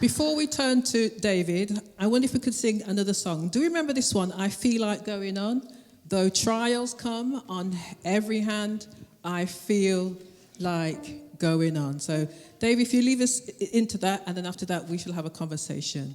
Before we turn to David, I wonder if we could sing another song. Do you remember this one? I feel like going on. Though trials come on every hand, I feel like going on. So, Dave, if you leave us into that, and then after that, we shall have a conversation.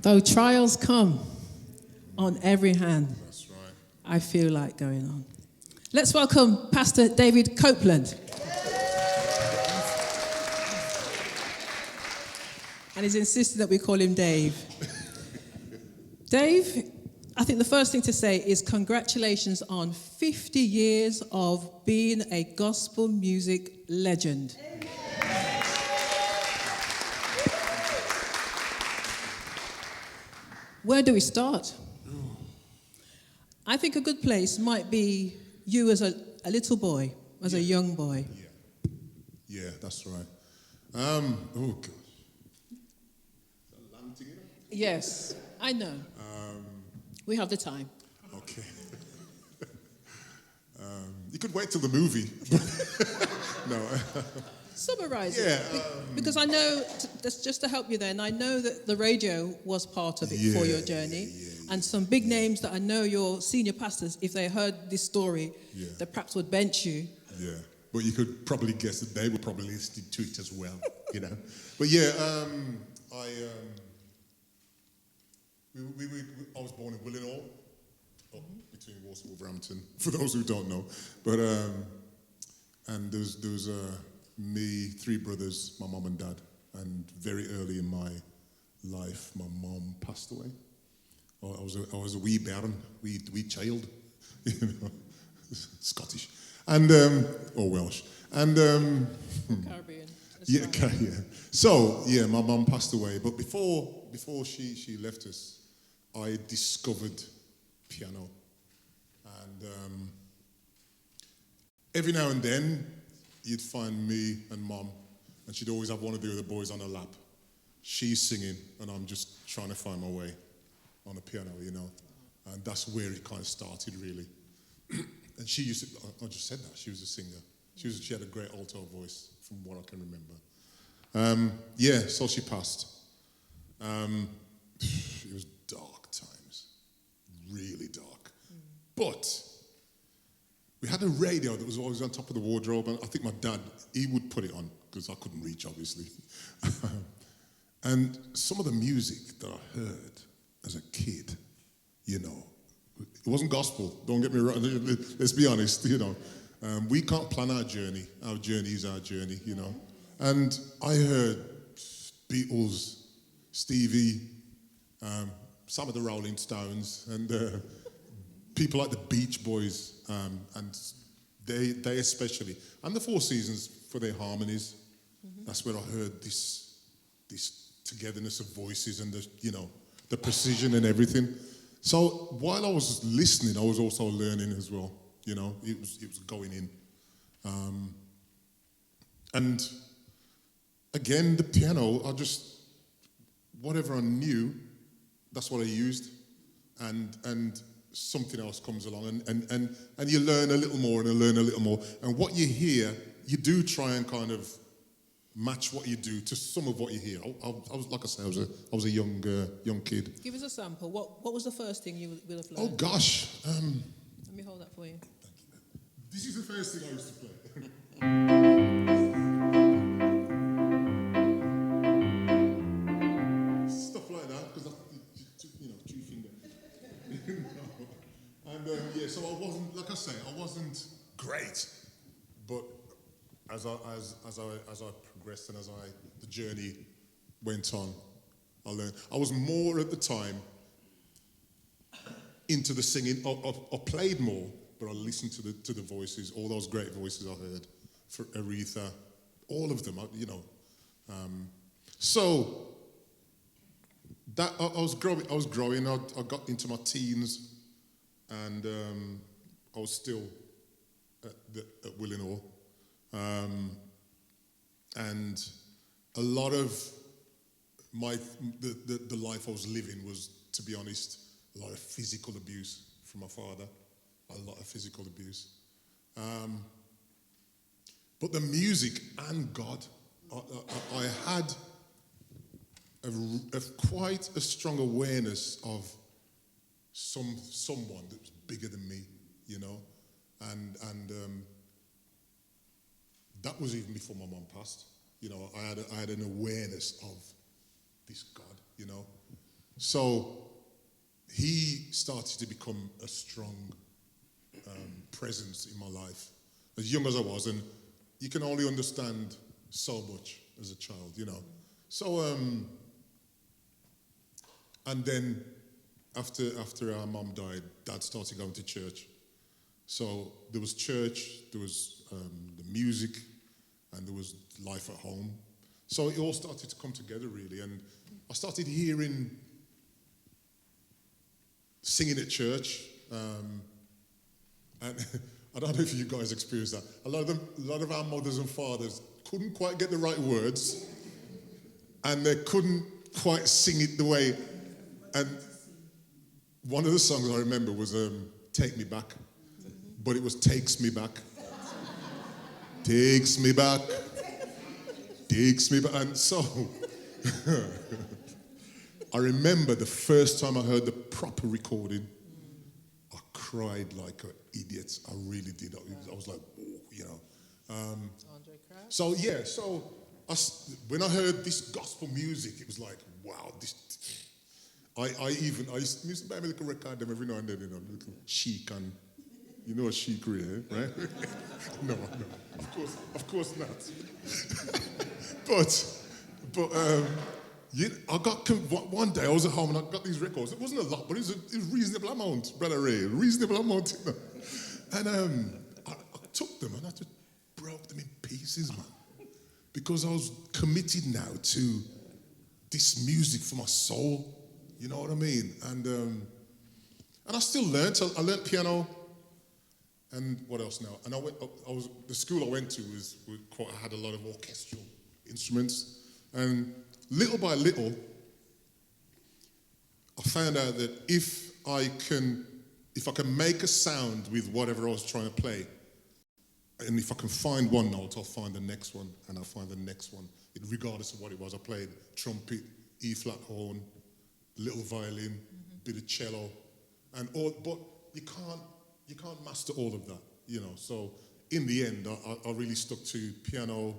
Though trials come on every hand, that's right, I feel like going on. Let's welcome Pastor David Copeland. And he's insisted that we call him Dave. Dave, I think the first thing to say is congratulations on 50 years of being a gospel music legend. Where do we start? I think a good place might be you as a little boy, as a young boy. Yeah, that's right. Oh, gosh. Yes, I know. We have the time. Okay. You could wait till the movie. No. Summarize Yeah, it. Because I know, that's just to help you then, I know that the radio was part of it for your journey. And some big names that I know your senior pastors, if they heard this story, they perhaps would bench you. Yeah, but you could probably guess that they would probably listen to it as well, you know. But yeah, I was born in Willenhall, between Walsall and Wolverhampton, for those who don't know. But and there was me, 3 brothers, my mum and dad, and very early in my life, my mum passed away. I was a wee bairn, wee child, you know, Scottish, And, or Welsh. And, Caribbean. yeah, yeah. So, yeah, my mum passed away. But before she left us, I discovered piano. And every now and then, you'd find me and Mum, and she'd always have one of the other boys on her lap. She's singing, and I'm just trying to find my way on the piano, you know. And that's where it kind of started, really. And she used to, I just said that, she was a singer. She had a great alto voice, from what I can remember. Yeah, so she passed. It was dark times, really dark. But we had a radio that was always on top of the wardrobe, and I think my dad, he would put it on, because I couldn't reach, obviously. And some of the music that I heard as a kid, you know, it wasn't gospel, don't get me wrong, let's be honest, you know. We can't plan our journey is our journey, you know. And I heard Beatles, Stevie, some of the Rolling Stones, and people like the Beach Boys, and they especially, and the Four Seasons for their harmonies. Mm-hmm. That's where I heard this togetherness of voices and the precision and everything. So while I was listening, I was also learning as well. You know, it was going in, and again the piano. Whatever I knew, that's what I used, and something else comes along, and you learn a little more and learn a little more, and what you hear, you do try and kind of match what you do to some of what you hear. I was, like I said, I was a young kid. Give us a sample. What was the first thing you would have learned? Oh gosh. Let me hold that for you. Thank you. This is the first thing I used to play. Stuff like that, because that's, two finger. And yeah, so I wasn't, like I say, I wasn't great, but as I progressed and the journey went on, I learned. I was more at the time into the singing. I played more, but I listened to the voices, all those great voices I heard, for Aretha, all of them, so that I was growing. I got into my teens, and I was still at Willenhall. And a lot of the life I was living was, to be honest, a lot of physical abuse from my father, a lot of physical abuse. But the music and God, I had quite a strong awareness of someone that was bigger than me, you know, and that was even before my mum passed. You know, I had an awareness of this God, you know. So he started to become a strong presence in my life, as young as I was, and you can only understand so much as a child, you know. So, and then after our mum died, Dad started going to church. So there was church, there was the music, and there was life at home. So it all started to come together, really. And I started singing at church. And I don't know if you guys experienced that. A lot of our mothers and fathers couldn't quite get the right words, and they couldn't quite sing it the way. And one of the songs I remember was "Take Me Back," but it was "Takes Me Back." Takes me back, takes me back. And so, I remember the first time I heard the proper recording, I cried like an idiot. I really did. I was like, oh, you know. So yeah, when I heard this gospel music, it was like, wow, this. I used to buy me a little record them every now and then, you know, little Chic and. You know a Chic really, right? No, of course not. but I got one day I was at home and I got these records. It wasn't a lot, but it was a reasonable amount, Brother Ray, a reasonable amount. And I took them and I just broke them in pieces, man. Because I was committed now to this music for my soul. You know what I mean? And I still learned. So I learned piano. And what else now? And the school I went to had a lot of orchestral instruments. And little by little, I found out that if I can make a sound with whatever I was trying to play, and if I can find one note, I'll find the next one, and I'll find the next one, regardless of what it was. I played trumpet, E-flat horn, little violin, bit of cello, and all. But you can't master all of that, you know. So in the end, I really stuck to piano,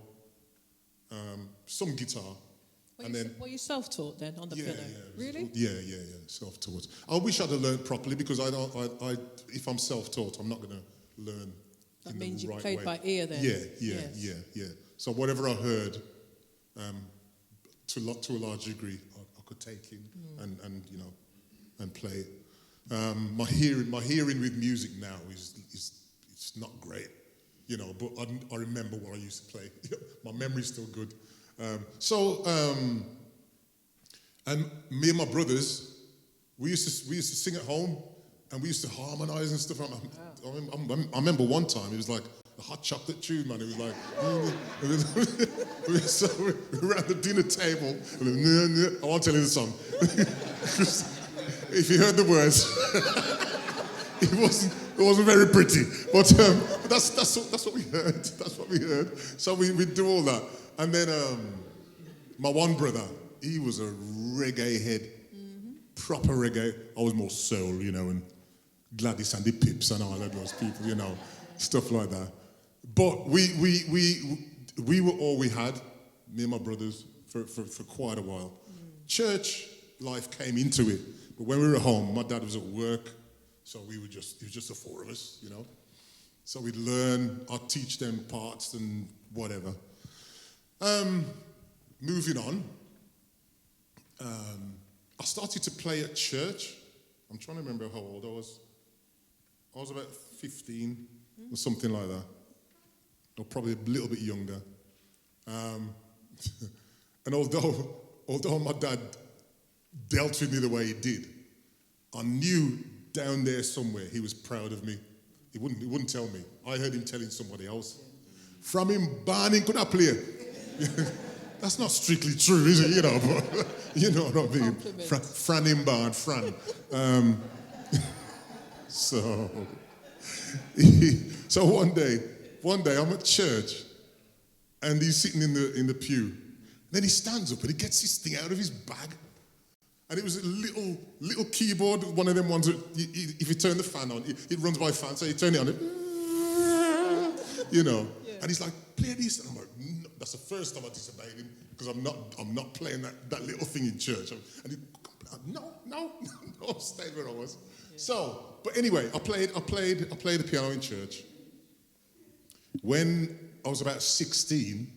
some guitar. Were you self-taught then on the piano? Yeah. Really? Yeah, self-taught. I wish I'd have learned properly because if I'm self-taught, I'm not going to learn that in means the you right played way. by ear then? Yeah. So whatever I heard, to a large degree, I could take in and you know, and play it. My hearing with music now is it's not great, you know, but I remember what I used to play. My memory's still good. And me and my brothers, we used to sing at home, and we used to harmonize and stuff. I remember one time it was like a hot chocolate tune, man. It was like so we were at the dinner table. I won't tell you the song. If you heard the words, it wasn't very pretty. But that's what we heard. That's what we heard. So we do all that. And then my one brother, he was a reggae head, proper reggae. I was more soul, you know, and Gladys and the Pips and all of those people, you know, stuff like that. But we were all we had, me and my brothers, for quite a while. Church life came into it, but when we were at home, my dad was at work, so it was just the four of us, you know. So we'd learn, I'd teach them parts and whatever. Moving on, I started to play at church. I'm trying to remember how old I was. I was about 15 or something like that, or probably a little bit younger. And although my dad dealt with me the way he did, I knew down there somewhere he was proud of me. He wouldn't tell me. I heard him telling somebody else. From him banning could I play? That's not strictly true, is it? You know, but you know what I mean. Fran him barn, Fran. So one day I'm at church, and he's sitting in the pew. And then he stands up and he gets this thing out of his bag. And it was a little keyboard, one of them ones that if you turn the fan on, it runs by fan, so you turn it on, you know. Yeah. And he's like, play this. And I'm like, no. That's the first time I disobeyed him, because I'm not playing that little thing in church. And he, no, I stayed where I was. Yeah. So, but anyway, I played the piano in church. When I was about 16,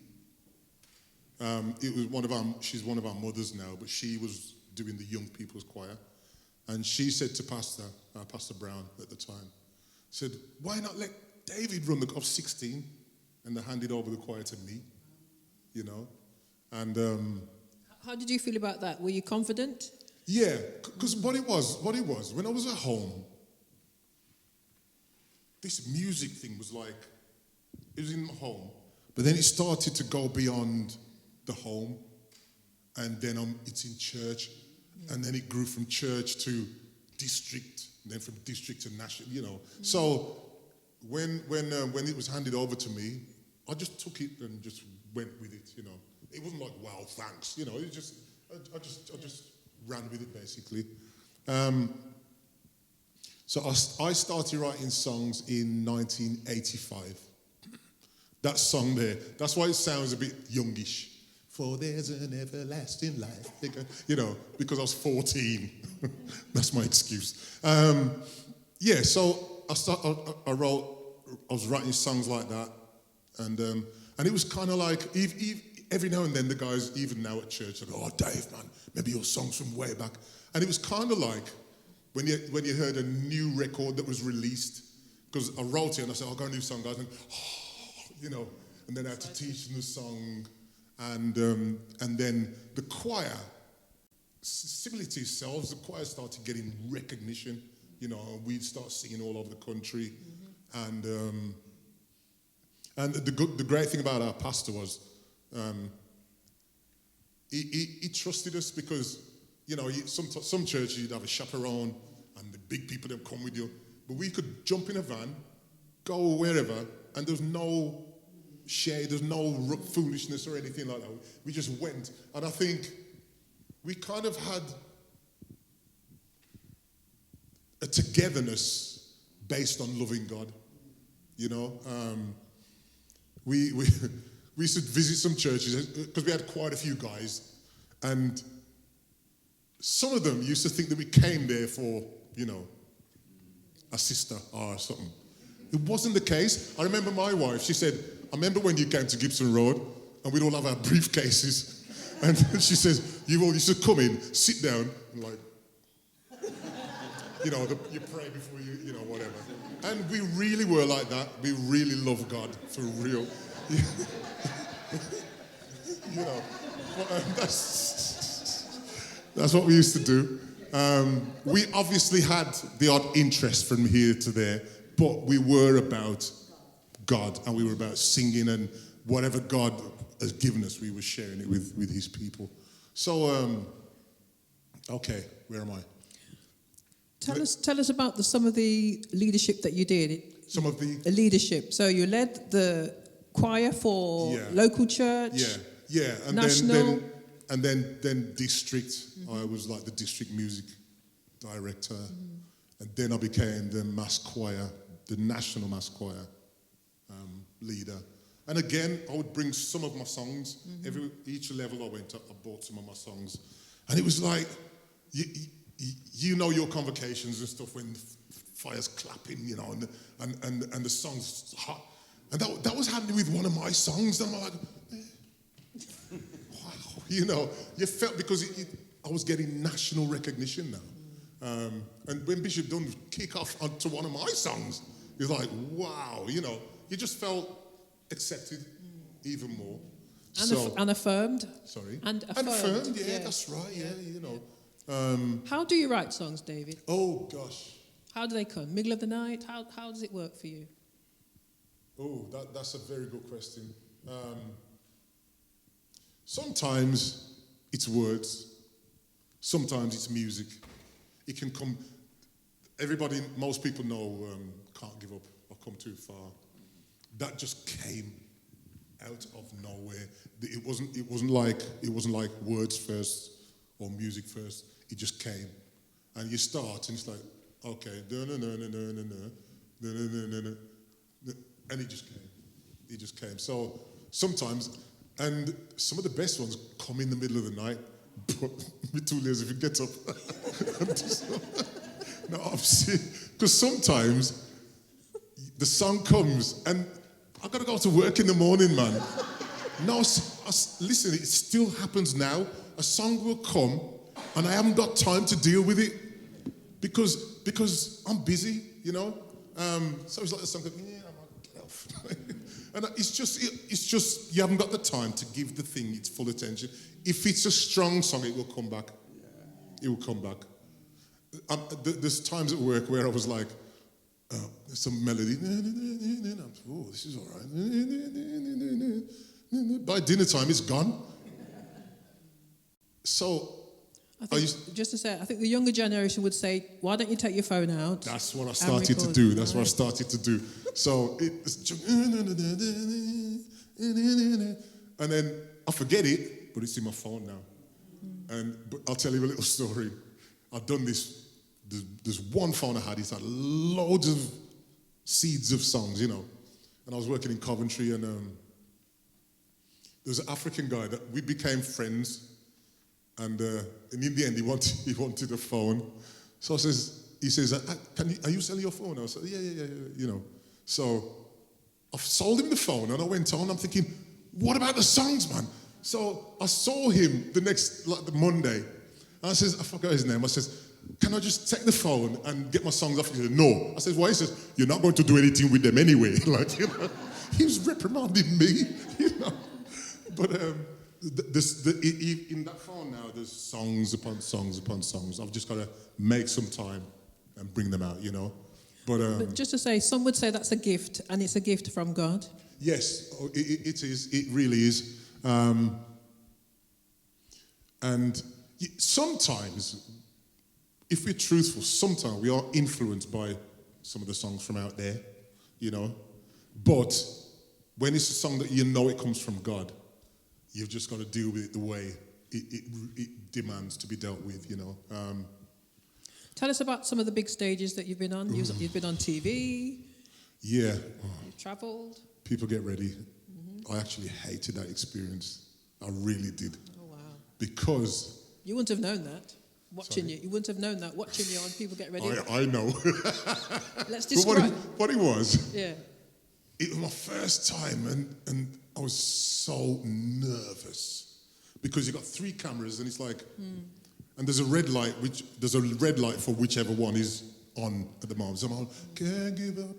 it was she's one of our mothers now, but she was doing the young people's choir. And she said to Pastor Brown at the time, said, why not let David run I was 16, and they handed over the choir to me, you know. And how did you feel about that? Were you confident? Yeah, because what it was, when I was at home, this music thing was like, it was in my home, but then it started to go beyond the home, and then it's in church, and then it grew from church to district, and then from district to national, you know. So when it was handed over to me, I just took it and just went with it, you know. It wasn't like, wow, thanks, you know. It just I just ran with it, basically. So I started writing songs in 1985. That song there, that's why it sounds a bit youngish. For there's an everlasting life. You know, because I was 14. That's my excuse. Yeah, so I was writing songs like that. And it was kind of like, every now and then the guys, even now at church, they go, oh, Dave, man, maybe your songs from way back. And it was kind of like when you heard a new record that was released, because I wrote it and I said, I'll go a new song, guys. And, and then I had to teach them the song. And then the choir, similar to yourselves, the choir started getting recognition. We'd start singing all over the country. Mm-hmm. And the great thing about our pastor was he trusted us because, some churches you'd have a chaperone and the big people that come with you. But we could jump in a van, go wherever, and there's no shade, there's no foolishness or anything like that. We just went. And I think we kind of had a togetherness based on loving God. We used to visit some churches because we had quite a few guys, and some of them used to think that we came there for, a sister or something. It wasn't the case. I remember my wife, she said, I remember when you came to Gibson Road and we'd all have our briefcases, and she says, you all used to come in, sit down, and you pray before you, whatever. And we really were like that. We really love God, for real. That's what we used to do. We obviously had the odd interest from here to there, but we were about God, and we were about singing, and whatever God has given us, we were sharing it with his people. So, okay, where am I? Tell us about some of the leadership that you did. Some of the leadership. So you led the choir for local church. Yeah, and national, then district. Mm-hmm. I was like the district music director, and then I became the mass choir, the national mass choir leader. And again, I would bring some of my songs. Mm-hmm. Each level I went up, I brought some of my songs, and it was like your convocations and stuff when the fire's clapping, and the song's hot. And that was happening with one of my songs. And I'm like, wow, you felt, because I was getting national recognition now. And when Bishop Dunn kick off onto one of my songs, it's like, wow, you just felt accepted even more. And affirmed. Sorry? And affirmed, yeah, that's right, how do you write songs, David? Oh, gosh. How do they come? Middle of the night? How does it work for you? Oh, that's a very good question. Sometimes it's words. Sometimes it's music. It can come... most people know Can't Give Up or Come Too Far. That just came out of nowhere. It wasn't like words first or music first. It just came. And you start and it's like, okay, and it just came. So sometimes, and some of the best ones come in the middle of the night, but me too lazy if you get up. No, obviously, because sometimes the song comes and I've got to go to work in the morning, man. No, listen, it still happens now. A song will come and I haven't got time to deal with it because I'm busy, So it's like the song goes, get off. And it's just you haven't got the time to give the thing its full attention. If it's a strong song, it will come back. It will come back. There's times at work where I was like, there's some melody. Oh, this is all right. By dinner time, it's gone. So, just to say, I think the younger generation would say, why don't you take your phone out? That's what I started to do. That's what I started to do. So, and then I forget it, but it's in my phone now. But I'll tell you a little story. I've done this. There's one phone I had. It had loads of seeds of songs, And I was working in Coventry, and there was an African guy that we became friends. And in the end, he wanted a phone. So he says, are you selling your phone? I said, yeah. So I sold him the phone, and I went on. I'm thinking, what about the songs, man? So I saw him the Monday. And I forgot his name. I says, can I just take the phone and get my songs off? He said, no. I said, why? He says, you're not going to do anything with them anyway. Like, you know, he was reprimanding me, you know. But in that phone now, there's songs upon songs upon songs. I've just got to make some time and bring them out, you know. But just to say, some would say that's a gift, and it's a gift from God. Yes, it is. It really is. And sometimes, if we're truthful, sometimes we are influenced by some of the songs from out there, you know. But when it's a song that you know it comes from God, you've just got to deal with it the way it demands to be dealt with, you know. Tell us about some of the big stages that you've been on. You've been on TV. Yeah. You've travelled. People get ready. Mm-hmm. I actually hated that experience. I really did. Oh, wow. Because... You wouldn't have known that watching you. You wouldn't have known that watching you on People Get Ready. I know. Let's describe. What it was, yeah. It was my first time and I was so nervous because you got 3 cameras and it's like, and there's a red light for whichever one is on at the moment. So I'm all, can't give up,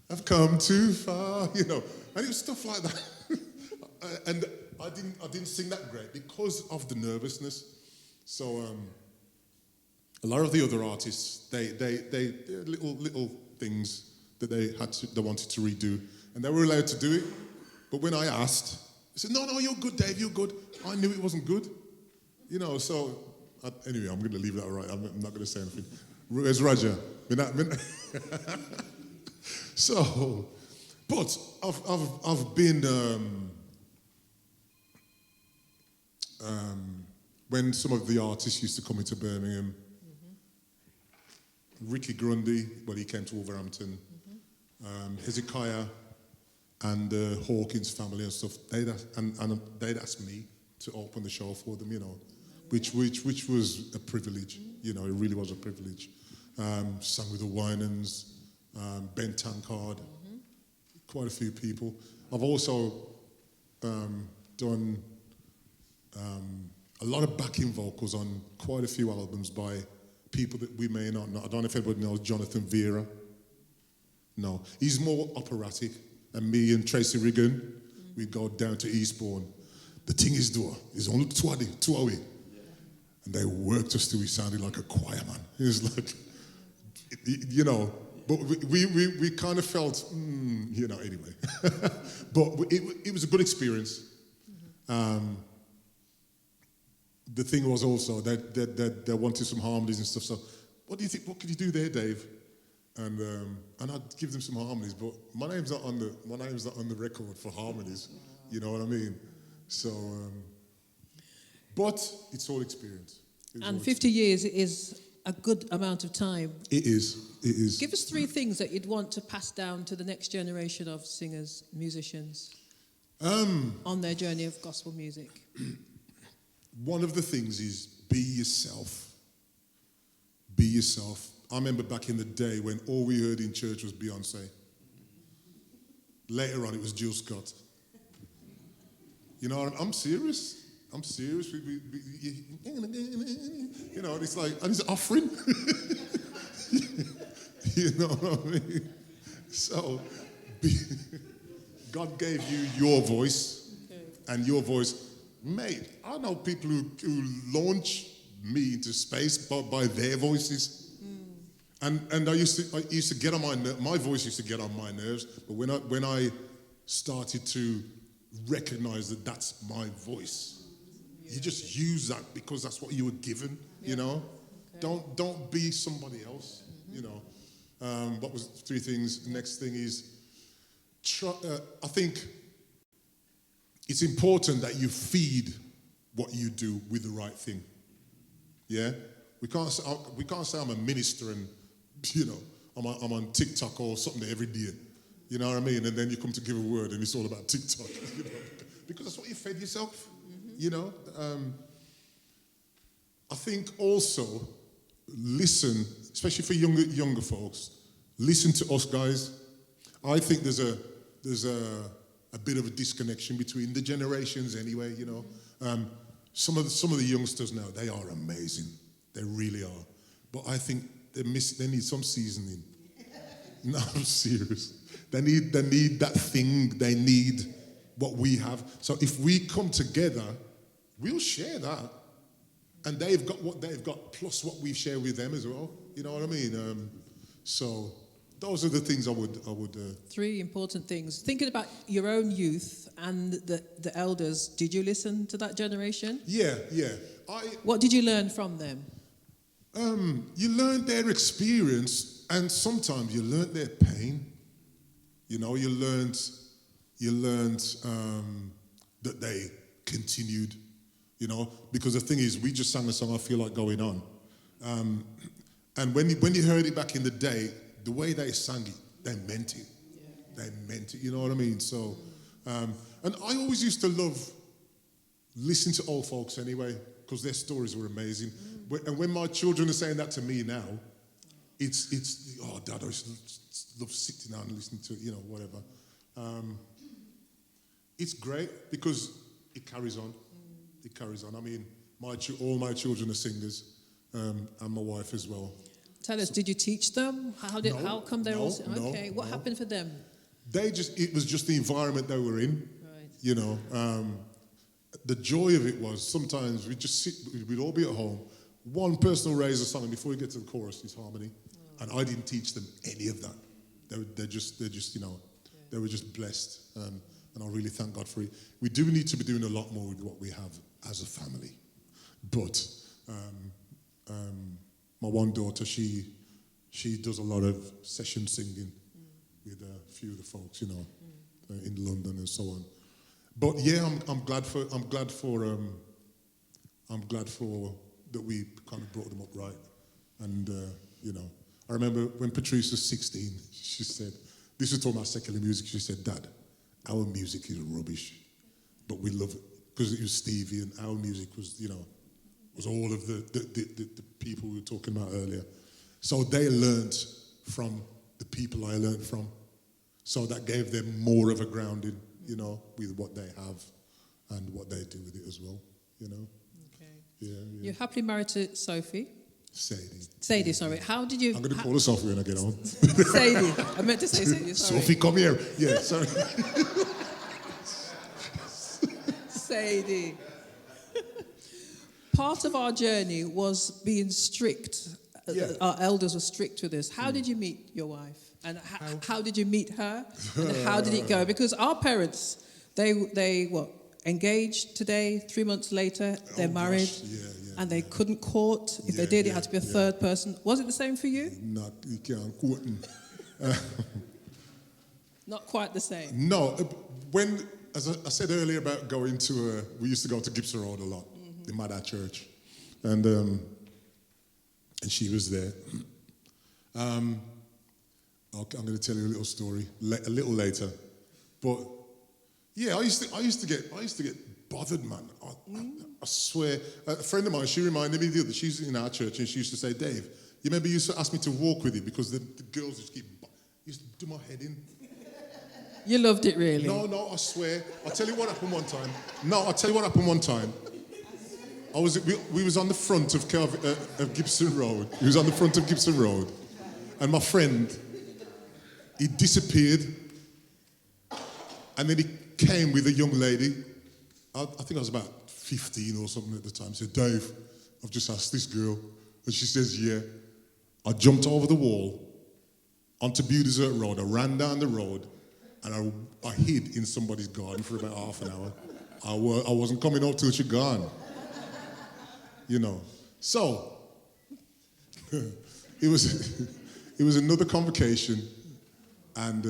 I've come too far, you know, and it was stuff like that. And I didn't sing that great because of the nervousness. So a lot of the other artists, they little things that they wanted to redo, and they were allowed to do it. But when I asked, they said, "No, you're good, Dave. You're good." I knew it wasn't good, you know. So anyway, I'm going to leave that right. I'm not going to say anything. Where's Roger? So, but I've been when some of the artists used to come into Birmingham. Ricky Grundy, well, he came to Wolverhampton. Hezekiah and the Hawkins family and stuff. They'd asked me to open the show for them, you know, which was a privilege. You know, it really was a privilege. Sang with the Winans, Ben Tankard, quite a few people. I've also done a lot of backing vocals on quite a few albums by people that we may not know. I don't know if everybody knows Jonathan Vera. No, he's more operatic. And me and Tracy Riggin, we'd go down to Eastbourne. The thing is, though, is only two away. And they worked us till we sounded like a choir, man. It was like, you know, but we kind of felt, you know, anyway. But it was a good experience. The thing was also that they wanted some harmonies and stuff. So, what do you think? What could you do there, Dave? And I'd give them some harmonies, but my name's not on the record for harmonies. You know what I mean? So, but it's all experience. And 50 years is a good amount of time. It is. Give us 3 things that you'd want to pass down to the next generation of singers, musicians, on their journey of gospel music. One of the things is be yourself. Be yourself. I remember back in the day when all we heard in church was Beyonce. Later on, it was Jill Scott. You know, I'm serious. I'm serious. You know, it's like, and it's offering. You know what I mean? So, God gave you your voice, and your voice, mate. I know people who launch me into space by their voices. And I used to get on my voice used to get on my nerves, but when I started to recognize that that's my voice, you just use that because that's what you were given, you know. Okay. Don't be somebody else, you know. What was 3 things? The next thing is, I think it's important that you feed what you do with the right thing. Yeah, we can't say I'm a minister and, you know, I'm on TikTok or something every day. You know what I mean? And then you come to give a word and it's all about TikTok. You know? Because that's what you fed yourself. You know? I think also listen, especially for younger folks, listen to us guys. I think there's a bit of a disconnection between the generations anyway, you know. Some of the youngsters now, they are amazing. They really are. but I think they need some seasoning. No, I'm serious. They need that thing. They need what we have. So if we come together, we'll share that. And they've got what they've got, plus what we share with them as well. You know what I mean? So those are the things I would. Three important things. Thinking about your own youth and the elders, did you listen to that generation? Yeah. What did you learn from them? You learned their experience, and sometimes you learned their pain. You know, you learned that they continued. You know, because the thing is, we just sang the song "I Feel Like Going On," and when you heard it back in the day, the way they sang it, they meant it. Yeah. They meant it. You know what I mean? So, and I always used to love listening to old folks anyway, because their stories were amazing. And when my children are saying that to me now, it's oh, Dad, I used to love sitting down and listening to it, you know, whatever. It's great because it carries on. It carries on. I mean, all my children are singers, and my wife as well. Tell us, did you teach them? How come they're all okay? What happened for them? It was just the environment they were in. Right. You know, the joy of it was sometimes we'd all be at home. One person will raise a song, and before we get to the chorus, it's harmony. Oh. And I didn't teach them any of that. They're just you know, they were just blessed. And I really thank God for it. We do need to be doing a lot more with what we have as a family. But my one daughter, she does a lot of session singing with a few of the folks, you know, in London and so on. But yeah, I'm glad for that we kind of brought them up right. And you know, I remember when Patrice was 16, she said, this was talking about secular music. She said, "Dad, our music is rubbish, but we love it because it was Stevie, and our music was, you know, was all of the people we were talking about earlier." So they learned from the people I learned from. So that gave them more of a grounding, you know, with what they have and what they do with it as well, you know. Okay. Yeah. You're happily married to Sophie? Sadie, sorry. How did you... I'm going to call her Sophie when I get home. Sadie. I meant to say Sadie, sorry. Sophie, come here. Yeah, sorry. Sadie. Part of our journey was being strict. Yeah. Our elders were strict with us. How did you meet your wife? And how did you meet her? And how did it go? Because our parents, they engaged today, 3 months later, they're married. And they couldn't court. If they did, it had to be a third person. Was it the same for you? You can't court. Not quite the same. No. As I said earlier about going to, we used to go to Gibson Road a lot, the Mad Church. And she was there. I'm going to tell you a little story a little later. But yeah, I used to get bothered, man. I swear. A friend of mine, she reminded me the other. She's in our church, and she used to say, "Dave, you remember you used to ask me to walk with you because the girls used to used to do my head in." You loved it, really? No, I swear. I'll tell you what happened one time. We was on the front of Gibson Road. He was on the front of Gibson Road, and my friend, he disappeared, and then he came with a young lady. I think I was about 15 or something at the time. He said, "Dave, I've just asked this girl." And she says, "Yeah." I jumped over the wall onto Beau Desert Road. I ran down the road, and I hid in somebody's garden for about half an hour. I wasn't coming out till she'd gone. You know. So, it was another convocation, and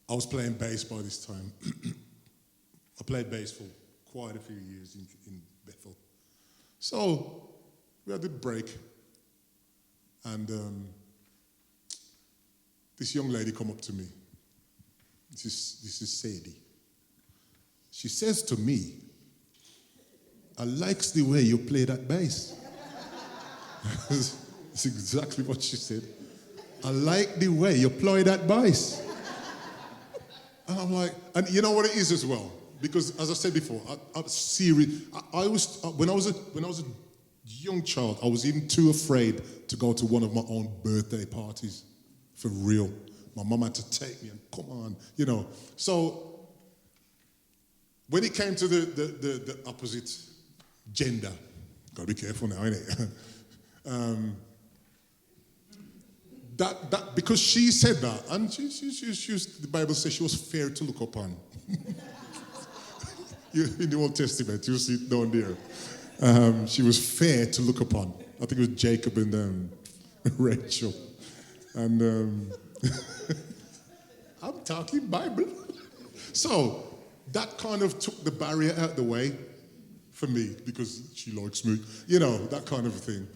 I was playing bass by this time. I played bass for quite a few years in Bethel. So we had a break, and this young lady come up to me. This is Sadie. She says to me, "I likes the way you play that bass." That's exactly what she said. "I like the way you play that bass." And I'm like, and you know what it is as well? Because as I said before, I'm serious. When I was a young child, I was even too afraid to go to one of my own birthday parties. For real. My mum had to take me and come on, you know. So when it came to the opposite gender, gotta be careful now, innit? That because she said that, and she the Bible says she was fair to look upon. In the Old Testament, you'll see it down there. She was fair to look upon. I think it was Jacob and Rachel. And I'm talking Bible. So that kind of took the barrier out the way for me because she likes me, you know, that kind of thing.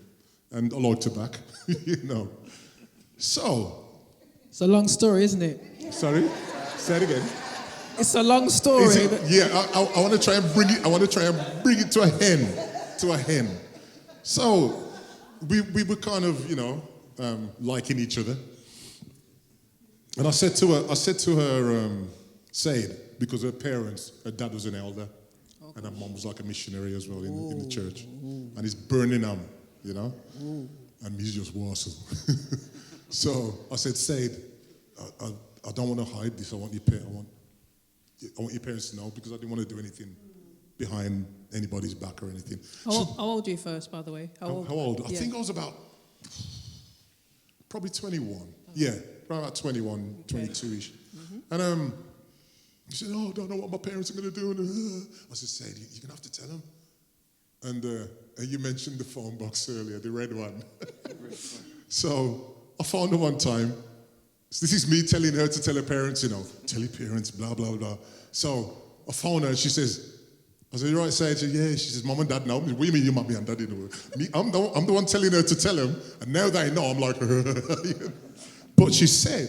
And I like tobacco, you know. So. It's a long story, isn't it? Sorry? Say it again. It's a long story. Yeah, I want to try and bring it. I want to try and bring it to a hen. So we were kind of, you know, liking each other. And I said to her, Said, because her dad was an elder, and her mom was like a missionary as well in the church, and he's burning them, you know, and he's just wassail. So I said, Said, I don't want to hide this. I want your parents to know because I didn't want to do anything behind anybody's back or anything. How old are you first, by the way? How old? I think I was about probably 21. Yeah, probably about 21, 22-ish. Mm-hmm. And he said, oh, I don't know what my parents are going to do. And, I said, Said, you're going to have to tell them. And you mentioned the phone box earlier, the red one. So I found her one time. So this is me telling her to tell her parents, you know, tell your parents, blah, blah, blah. So I phoned her and she says, I said, you're right, Said? She said, yeah. She says, Mom and Dad know. What do you mean your mummy and daddy know? Me, I'm the one telling her to tell them, and now they know, I'm like, But she said,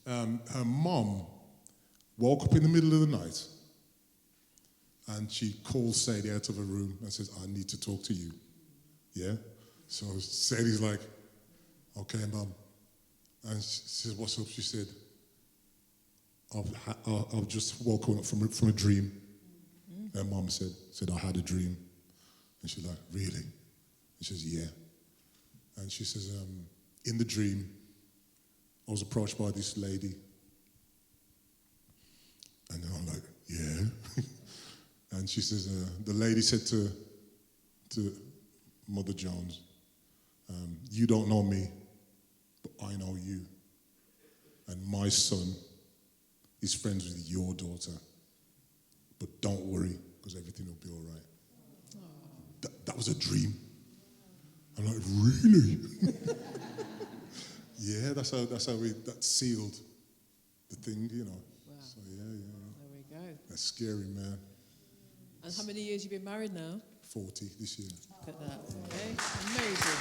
her mom woke up in the middle of the night and she called Sadie out of her room and says, I need to talk to you. Yeah? So Sadie's like, okay, Mom. And she says, what's up? She said, I've just woken up from a dream. Mm-hmm. And Mom said, I had a dream. And she's like, really? And she says, yeah. And she says, in the dream, I was approached by this lady. And I'm like, yeah. And she says, the lady said to Mother Jones, you don't know me, but I know you. And my son is friends with your daughter. But don't worry, because everything will be all right. That was a dream. I'm like, really? Yeah, that's how that sealed the thing, you know. Wow. So yeah. There we go. That's scary, man. And how many years you been married now? 40 this year. Look at that. Okay. Amazing.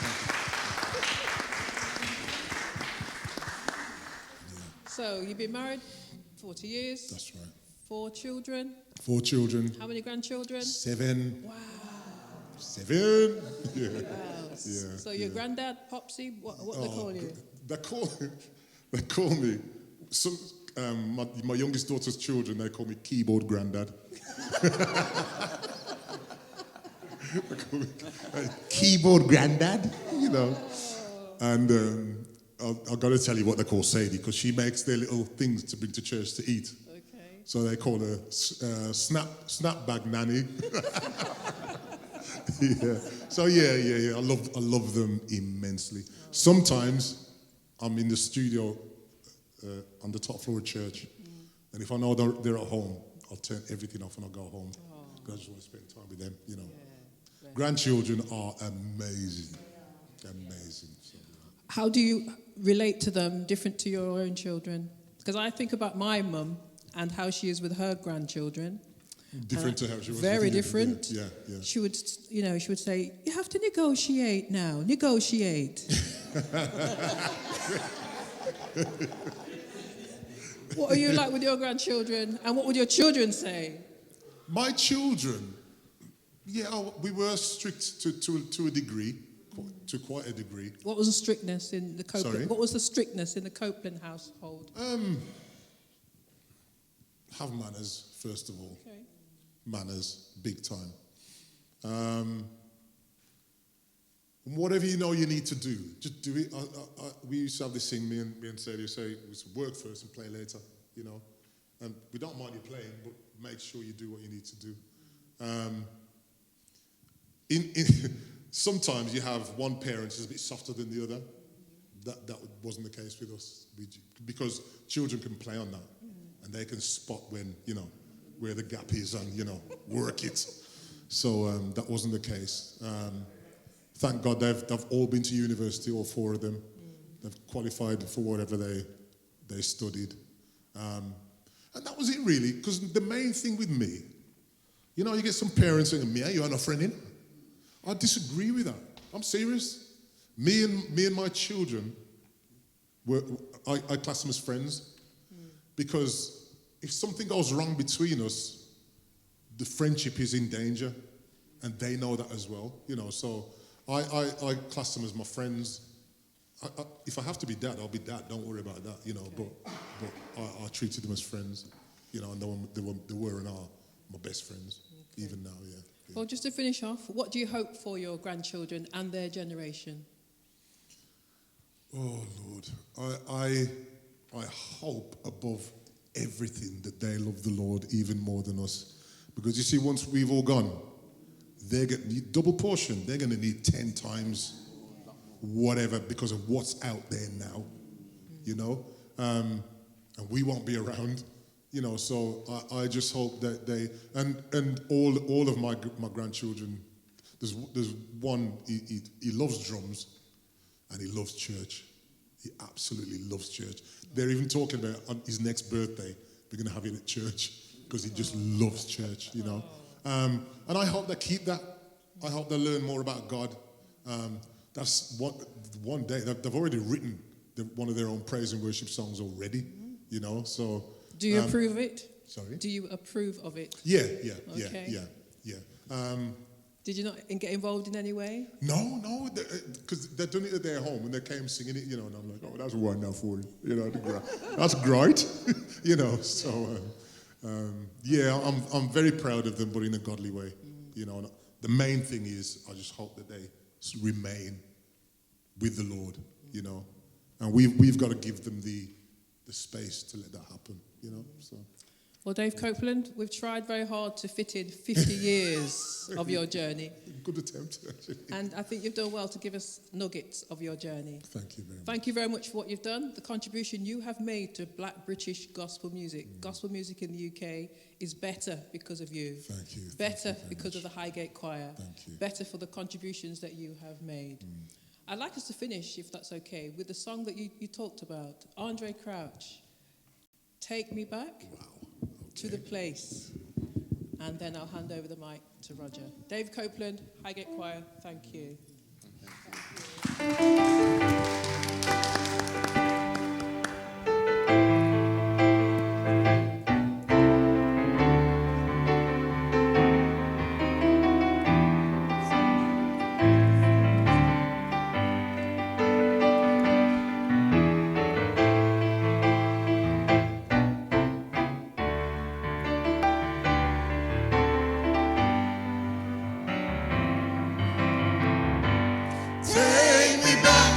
Yeah. So you've been married 40 years. That's right. 4 children. 4 children. How many grandchildren? 7. Wow. 7. Yeah. Wow. Yeah. So your granddad, Popsy, what they call you? They call me. Some my youngest daughter's children, they call me keyboard granddad. They call me, keyboard granddad, you know. And I've got to tell you what they call Sadie, because she makes their little things to bring to church to eat. Okay. So they call her snap bag nanny. Yeah. So yeah. I love them immensely. Sometimes I'm in the studio on the top floor of church, and if I know they're at home, I'll turn everything off and I'll go home. Because I just want to spend time with them, you know. Yeah. Grandchildren are amazing. Amazing. So, How do you relate to them different to your own children? Because I think about my mum and how she is with her grandchildren. Different to how she was. Very different. Yeah. She would say, you have to negotiate now. Negotiate. What are you like with your grandchildren? And what would your children say? My children, we were strict to a degree, to quite a degree. What was the strictness in the Copeland? Sorry? What was the strictness in the Copeland household? Have manners, first of all. Okay. Manners, big time. Whatever you know you need to do, just do it. We used to have this thing, me and Sadie say, we should work first and play later, you know. And we don't mind you playing, but make sure you do what you need to do. Sometimes you have one parent who's a bit softer than the other. That wasn't the case with us, because children can play on that, and they can spot when, you know, where the gap is and, you know, work it. So that wasn't the case. Thank God they've all been to university, all four of them. They've qualified for whatever they studied. And that was it really, because the main thing with me, you know, you get some parents saying, "Mia, you are not friending." I disagree with that. I'm serious. Me and my children, I class them as friends, because if something goes wrong between us, the friendship is in danger, and they know that as well. You know, so I class them as my friends. If I have to be dad, I'll be dad. Don't worry about that. You know, okay. but I treated them as friends. You know, and they were and are my best friends, okay. Even now. Yeah. Well, just to finish off, what do you hope for your grandchildren and their generation? Oh, Lord. I hope above everything that they love the Lord even more than us. Because you see, once we've all gone, they're going to need double portion. They're going to need 10 times whatever because of what's out there now, you know? And we won't be around, you know, so I just hope that they, and all of my grandchildren, there's one, he loves drums, and he loves church. He absolutely loves church. They're even talking about on his next birthday, we're going to have it at church because he just loves church, you know. And I hope they keep that. I hope they learn more about God. That's one day. They've already written one of their own praise and worship songs already, you know. So. Do you approve of it? Sorry? Do you approve of it? Yeah. Okay. Yeah. Did you not get involved in any way? No, because they've done it at their home and they came singing it, you know, and I'm like, oh, that's wonderful, you know, that's great, you know. So, yeah, I'm very proud of them, but in a godly way, you know. And the main thing is, I just hope that they remain with the Lord, you know, and we've got to give them the space to let that happen, you know. So. Well, Dave Copeland, we've tried very hard to fit in 50 years of your journey. Good attempt, actually. And I think you've done well to give us nuggets of your journey. Thank you very much. Thank you very much for what you've done, the contribution you have made to Black British gospel music. Gospel music in the UK is better because of you. Thank you. Better because of the Highgate Choir. Thank you. Better for the contributions that you have made. I'd like us to finish, if that's okay, with the song that you talked about, Andre Crouch, Take Me Back. Wow. To the place, and then I'll hand over the mic to Roger. Dave Copeland, Highgate Choir, thank you. Take me back.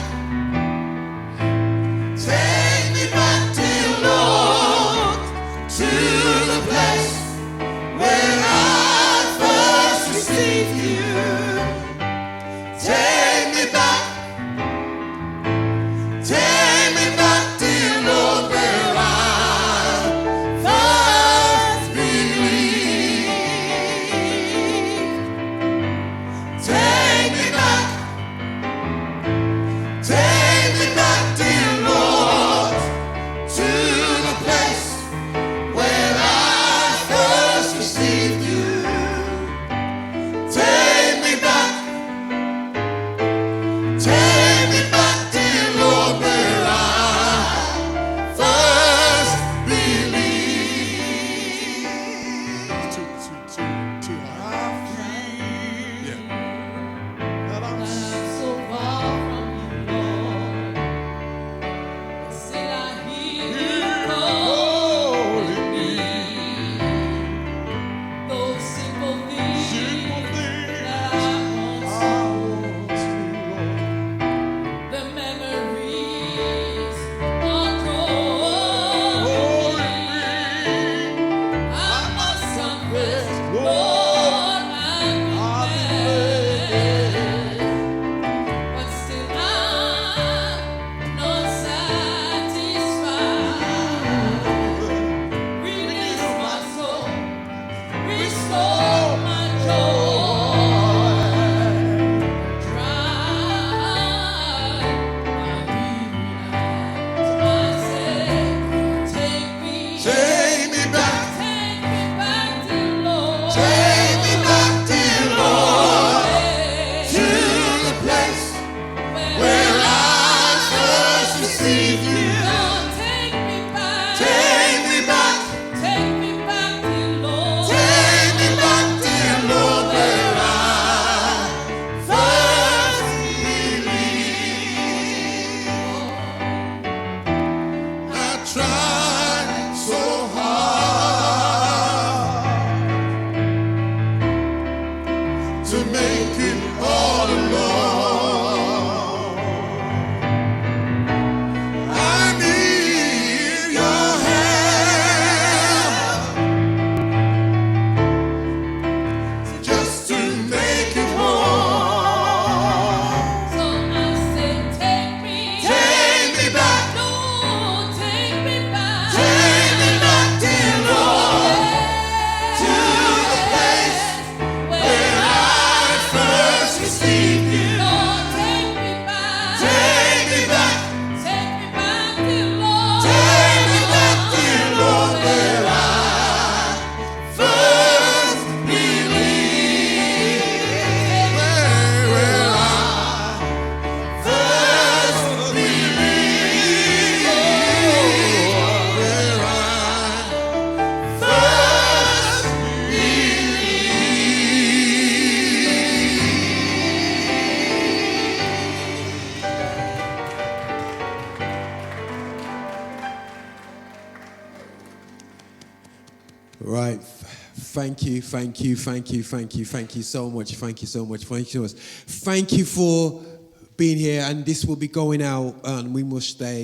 Right. Thank you so much. Thank you for being here, and this will be going out on We Must Stay.